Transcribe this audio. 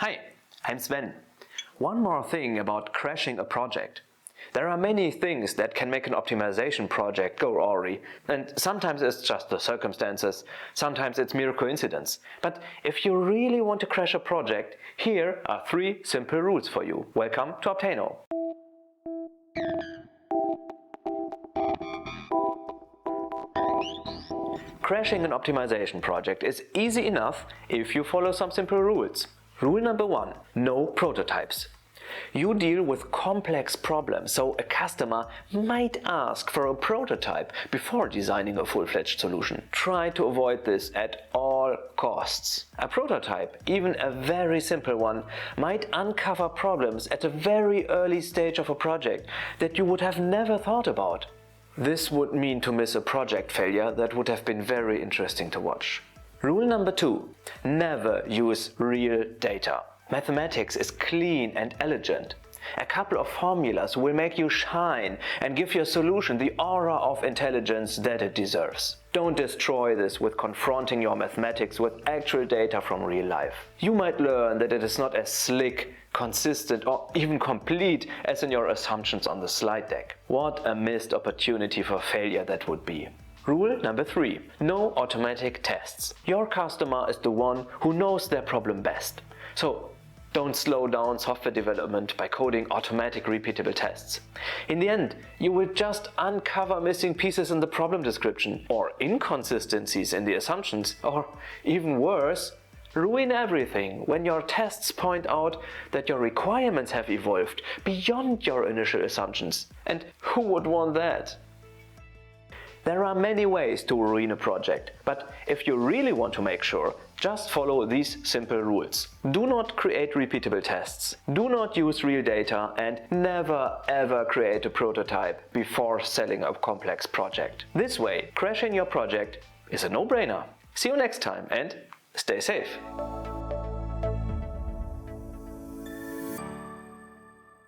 Hi, I'm Sven. One more thing about crashing a project. There are many things that can make an optimization project go awry, and sometimes it's just the circumstances, sometimes it's mere coincidence. But if you really want to crash a project, here are 3 simple rules for you. Welcome to Optano. Crashing an optimization project is easy enough if you follow some simple rules. Rule number 1: no prototypes. You deal with complex problems, so a customer might ask for a prototype before designing a full-fledged solution. Try to avoid this at all costs. A prototype, even a very simple one, might uncover problems at a very early stage of a project that you would have never thought about. This would mean to miss a project failure that would have been very interesting to watch. Rule number 2: never use real data. Mathematics is clean and elegant. A couple of formulas will make you shine and give your solution the aura of intelligence that it deserves. Don't destroy this with confronting your mathematics with actual data from real life. You might learn that it is not as slick, consistent, or even complete as in your assumptions on the slide deck. What a missed opportunity for failure that would be. Rule number 3: no automatic tests. Your customer is the one who knows their problem best. So don't slow down software development by coding automatic repeatable tests. In the end, you will just uncover missing pieces in the problem description, or inconsistencies in the assumptions, or even worse, ruin everything when your tests point out that your requirements have evolved beyond your initial assumptions. And who would want that? There are many ways to ruin a project, but if you really want to make sure, just follow these simple rules. Do not create repeatable tests, do not use real data, and never ever create a prototype before selling a complex project. This way, crashing your project is a no-brainer. See you next time and stay safe.